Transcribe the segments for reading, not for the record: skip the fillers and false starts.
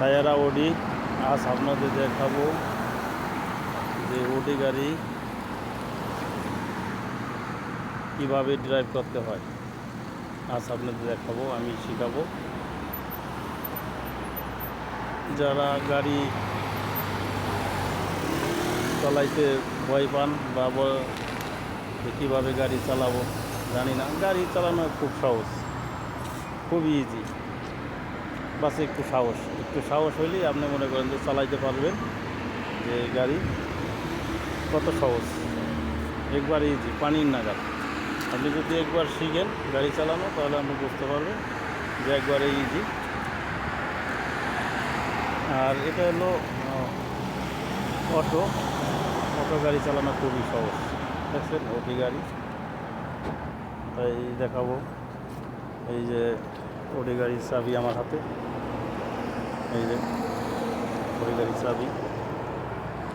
সায়ারা ওডি। আজ আপনাদের দেখাবো যে ওডি গাড়ি কীভাবে ড্রাইভ করতে হয়। আজ আপনাদের দেখাবো, আমি শেখাবো। যারা গাড়ি চালাইতে ভয় পান বা কীভাবে গাড়ি চালাবো জানি না, গাড়ি চালানো খুব সহজ, খুবই ইজি। বাস একটু সাহস হইলেই আপনি মনে করেন যে চালাইতে পারবেন, যে গাড়ি কত সহজ, একবার ইজি, পানির নাগাল। আপনি যদি একবার শিখেন গাড়ি চালানো তাহলে আপনি বুঝতে পারবেন যে একবারে ইজি। আর এটা হলো অটো গাড়ি চালানো খুবই সহজ। দেখছেন ওটি গাড়ি, তাই দেখাবো। এই যে ওটি গাড়ির চাবি আমার হাতে, এই যে ওটি গাড়ির চাবি।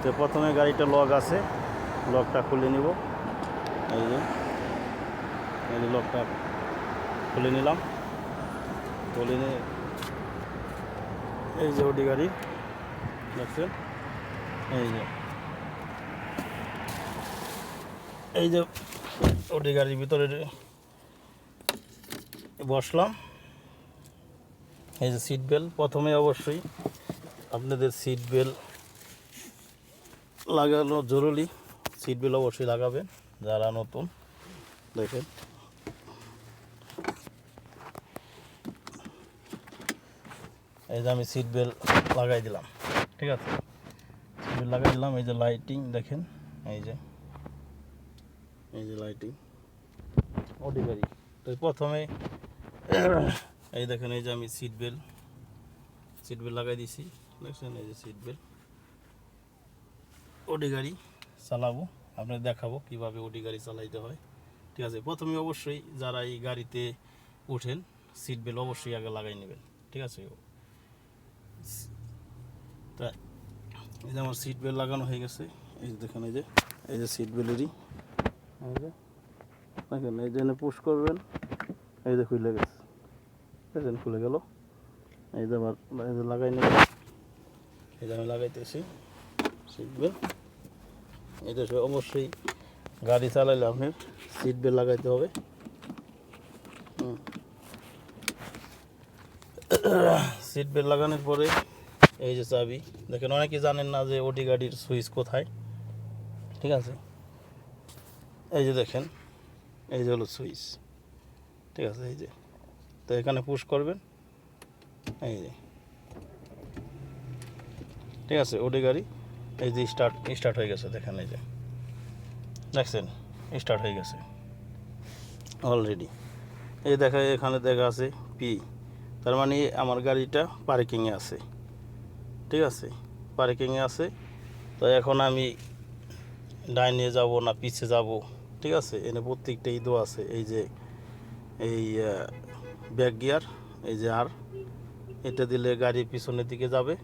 তো প্রথমে গাড়িটা লক আছে, লকটা খুলে নিব। এই যে লকটা খুলে নিলাম, খুলে নিয়ে এই যে ওটি গাড়ি দেখছেন, এই যে ওটি গাড়ির ভিতরে বসলাম। এই যে সিট বেল্ট, প্রথমে অবশ্যই আপনাদের সিট বেল্ট লাগানো জরুরি। সিট বেল্ট অবশ্যই লাগাবেন যারা নতুন। দেখেন এই যে আমি সিট বেল্ট লাগাই দিলাম, ঠিক আছে। সিট বেল্ট লাগাই দিলাম। এই যে লাইটিং দেখেন, এই যে লাইটিং ওটি গাড়ি। তো প্রথমে এই দেখেন, এই যে আমি সিট বেল্ট লাগাই দিছি, দেখছেন। এই যে সিট বেল্ট, ওটি গাড়ি চালাবো, আপনাদের দেখাবো কিভাবে ওটি গাড়ি চালাইতে হয়, ঠিক আছে। প্রথমে অবশ্যই যারা এই গাড়িতে উঠেন সিট বেল্ট অবশ্যই আগে লাগাই নেবেন, ঠিক আছে। তা এই যে আমার সিট বেল্ট লাগানো হয়ে গেছে। এই যে দেখেন, এই যে সিট বেল্টেরই, এই যে দেখেন, এই যে পুশ করবেন, এই যে খুলে গেছে, দেখেন খুলে গেল। এই যে আবার এই যে লাগাই নেবেন, এই যে আমি লাগাইতেছি সিট বেল্ট। এটা অবশ্যই গাড়ি চালাইলে আপনার সিট বেল্ট লাগাইতে হবে। সিট বেল্ট লাগানোর পরে এই যে চাবি দেখেন, অনেকে জানেন না যে ওটি গাড়ির সুইচ কোথায়, ঠিক আছে। এই যে দেখেন, এই যে হলো সুইচ, ঠিক আছে। এই যে তো এখানে পুশ করবেন, এই যে, ঠিক আছে। ওটি গাড়ি এই যে স্টার্ট হয়ে গেছে, দেখেন এই যে দেখছেন স্টার্ট হয়ে গেছে অলরেডি। এই দেখা, এখানে দেখা আছে পি, তার মানে আমার গাড়িটা পার্কিংয়ে আছে, ঠিক আছে, পার্কিংয়ে আছে। তো এখন আমি ডাইনে যাব না পিছে যাব, ঠিক আছে। এনে প্রত্যেকটা ঈদও আছে। এই যে এই ব্যাক গিয়ার, এই যে আর এটা দিলে গাড়ি পিছনের দিকে যাবে,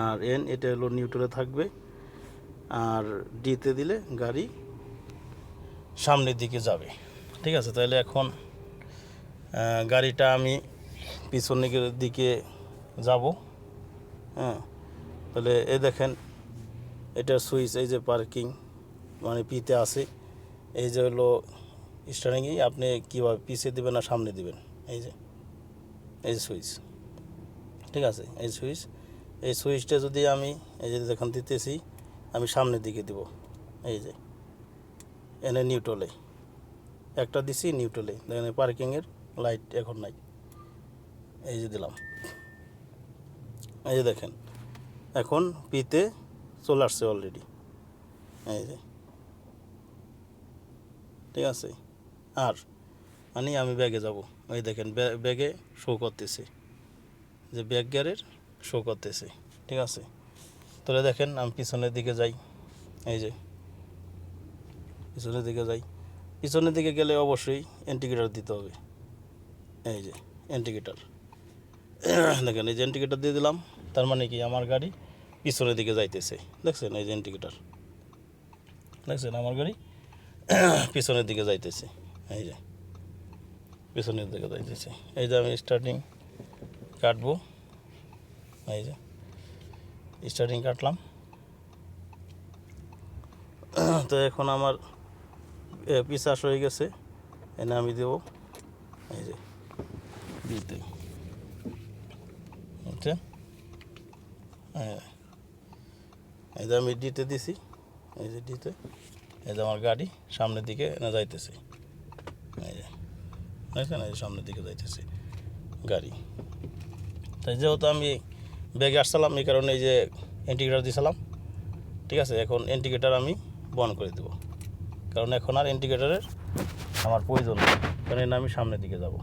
আর এন এটা হলো নিউট্রালে থাকবে, আর ডিতে দিলে গাড়ি সামনের দিকে যাবে, ঠিক আছে। তাহলে এখন গাড়িটা আমি পিছনের দিকে যাব, হ্যাঁ। তাহলে এই দেখেন, এটা সুইচ, এই যে পার্কিং মানে পিতে আছে। এই যে হলো স্টারিংয়ে আপনি কীভাবে পিছিয়ে দেবেন না সামনে দেবেন, এই যে সুইচ, ঠিক আছে। এই সুইচটা যদি আমি এই যে দেখেন দিতেছি, আমি সামনের দিকে দিব। এই যে এনে নিউট্রালে একটা দিছি, নিউট্রালে দেখেন পার্কিংয়ের লাইট এখন নাই, এই যে দিলাম। এই যে দেখেন এখন পিতে চলে আসছে অলরেডি, এই যে, ঠিক আছে। আর মানে আমি ব্যাগে যাব, এই দেখেন ব্যাগে শো করতেছে, যে ব্যাক গিয়ারের শো করতেছে, ঠিক আছে। তাহলে দেখেন আমি পিছনের দিকে যাই, এই যে পিছনের দিকে গেলে অবশ্যই ইন্ডিকেটর দিতে হবে। এই যে ইন্ডিকেটর দেখেন, এই যে ইন্ডিকেটর দিয়ে দিলাম, তার মানে কি আমার গাড়ি পিছনের দিকে যাইতেছে, দেখছেন। এই যে ইন্ডিকেটর দেখছেন, আমার গাড়ি পিছনের দিকে যাইতেছে, এই যে পিছনের দিকে যাইতেছে। এই যে আমি স্টার্টিং কাটবো, এই যে স্টার্টিং কাটলাম। তো এখন আমার পিসাস হয়ে গেছে, এনে আমি দেবো এই যে দিতে, বুঝছেন? এই যে আমি দিতে দিছি, এই যে দিতে, এই যে আমার গাড়ি সামনের দিকে এনে যাইতেছে, এই যে দেখছেন, এই যে সামনের দিকে যাইতেছে গাড়ি। তাই যেহেতু আমি ব্যাগে আসছিলাম, এই কারণে এই যে ইন্ডিকেটার দিয়েছিলাম, ঠিক আছে? এখন ইন্ডিকেটার আমি বন্ধ করে দেবো, কারণ এখন আর ইন্ডিকেটারের আমার প্রয়োজন নেই, কারণ আমি সামনের দিকে যাব,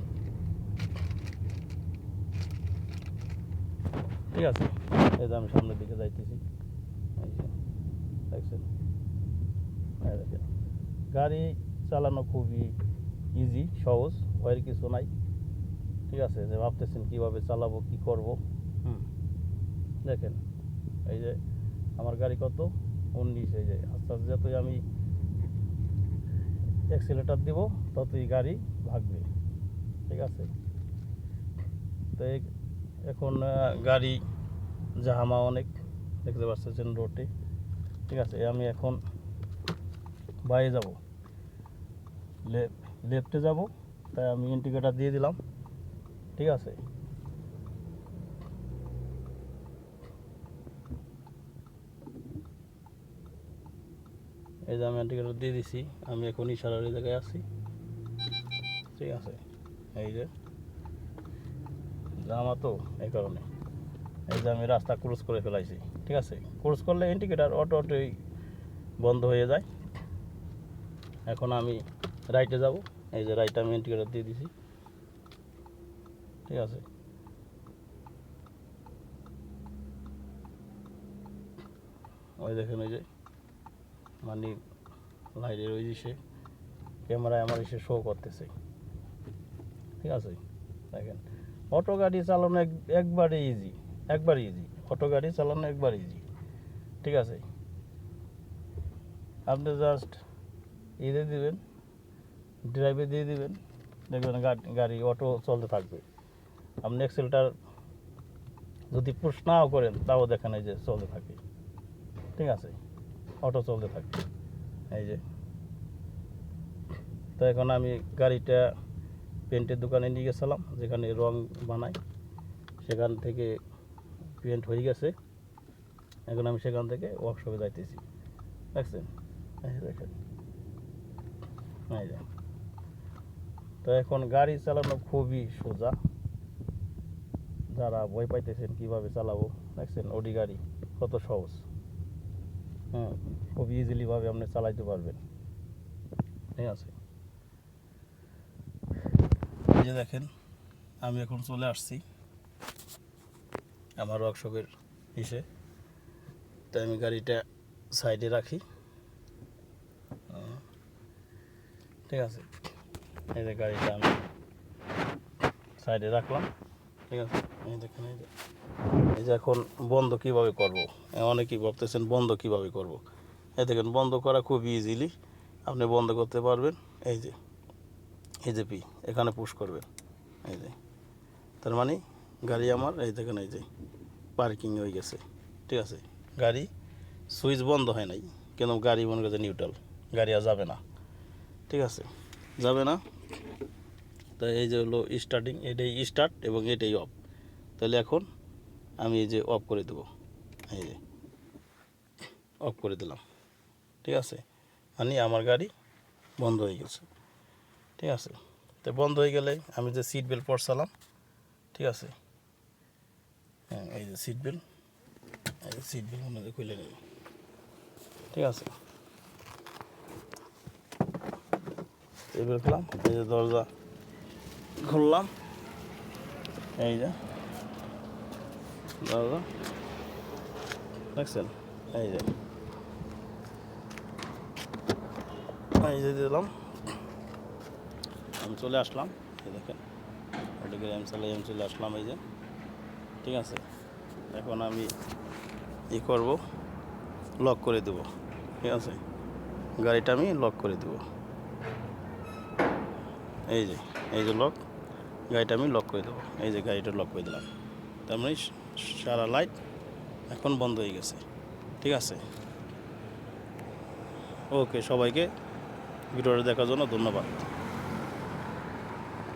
ঠিক আছে? এই যে আমি সামনের দিকে যাইতেছি, এই যে দেখছেন, দেখেন গাড়ি চালানো খুবই ইজি, সহজ, ওর কিছু নাই, ঠিক আছে? যে ভাবতেছেন কীভাবে চালাবো, কী করব, দেখেন এই যে আমার গাড়ি কত 19, এই যে আস্তে আস্তে যতই আমি অ্যাক্সিলেটার দিব ততই গাড়ি ভাগবে, ঠিক আছে? তো এখন গাড়ি জাহামা অনেক দেখতে পাচ্ছেন রোডে, ঠিক আছে? আমি এখন বাইরে যাব, লেফটে যাব, তাই আমি ইন্ডিকেটার দিয়ে দিলাম, ঠিক আছে? এই যে আমি ইন্ডিকেটার দিয়ে দিছি, আমি এখন ইশারার জায়গায় আছি, ঠিক আছে? এই যে জামা তো এই কারণে, এই যে আমি রাস্তা ক্রস করে ফেলাইছি, ঠিক আছে? ক্রস করলে ইন্ডিকেটার অটোই বন্ধ হয়ে যায়। এখন আমি রাইটে যাব, এই যে রাইটে আমি ইন্ডিকেটার দিয়ে দিছি, ঠিক আছে? ওই দেখেন ওই যে মানে লাইটের ওই যে সে ক্যামেরায় আমার এসে শো করতেছে, ঠিক আছে? দেখেন অটো গাড়ি চালানো একবারে ইজি, অটো গাড়ি চালানো একবার ইজি, ঠিক আছে? আপনি জাস্ট দিয়ে দিবেন, ড্রাইভে দিয়ে দিবেন, দেখবেন গাড়ি অটো চলতে থাকবে। আপনি এক্সেলটার যদি পুশ নাও করেন তাও দেখেন এই যে চলতে থাকে, ঠিক আছে? অটো চলতে থাকে, এই যে। তো এখন আমি গাড়িটা পেন্টের দোকানে নিয়ে গেছিলাম, যেখানে রং বানাই, সেখান থেকে পেন্ট হয়ে গেছে, এখন আমি সেখান থেকে ওয়ার্কশপে যাইতেছি, দেখছেন? এই দেখেন, এই যে। তো এখন গাড়ি চালানো খুবই সোজা, যারা ভয় পাইতেছেন কীভাবে চালাবো, দেখছেন অডি গাড়ি কত সহজ, খুব ইজিলিভাবে আপনি চালাইতে পারবেন, ঠিক আছে? এই যে দেখেন আমি এখন চলে আসছি আমার ওয়ার্কশপের ইসে, তাই আমি গাড়িটা সাইডে রাখি, ঠিক আছে? এই যে গাড়িটা আমি সাইডে রাখলাম, ঠিক আছে? এই দেখেন এই যে এখন বন্ধ কীভাবে করব, অনেকেই ভাবতেছেন বন্ধ কীভাবে করব। এই দেখেন বন্ধ করা খুব ইজিলি আপনি বন্ধ করতে পারবেন, এই যে পি এখানে পুশ করবেন, এই যে, তার মানে গাড়ি আমার এই দেখেন এই যে পার্কিং হয়ে গেছে, ঠিক আছে? গাড়ি সুইচ বন্ধ হয় নাই, কিন্তু গাড়ি মনে করছে নিউট্রাল, গাড়ি আর যাবে না, ঠিক আছে? যাবে না। তো এই যে হলো স্টার্টিং, এটাই স্টার্ট এবং এটাই অফ, তাহলে এখন আমি এই যে অফ করে দেবো, এই যে অফ করে দিলাম, ঠিক আছে? মানে আমার গাড়ি বন্ধ হয়ে গেছে, ঠিক আছে? তো বন্ধ হয়ে গেলে আমি যে সিট বেল্ট পরছিলাম, ঠিক আছে? হ্যাঁ, এই যে সিট বেল্ট মনে খুলে নেব, ঠিক আছে? সিট বেল্ট খুললাম, এই যে দরজা খুললাম, এই যে দরজা দেখছেন, এই যে দিলাম, আমি চলে আসলাম, এই দেখেন ওটাকে আমি চলে আসলাম, এই যে, ঠিক আছে? এখন আমি করব, লক করে দেব, ঠিক আছে? গাড়িটা আমি লক করে দেব, এই যে লক, গাড়িটা আমি লক করে দেবো, এই যে গাড়িটা লক করে দিলাম, তার মানে সারা লাইট এখন বন্ধ হয়ে গেছে। ঠিক আছে, ওকে, সবাইকে ভিডিওটা দেখার জন্য ধন্যবাদ।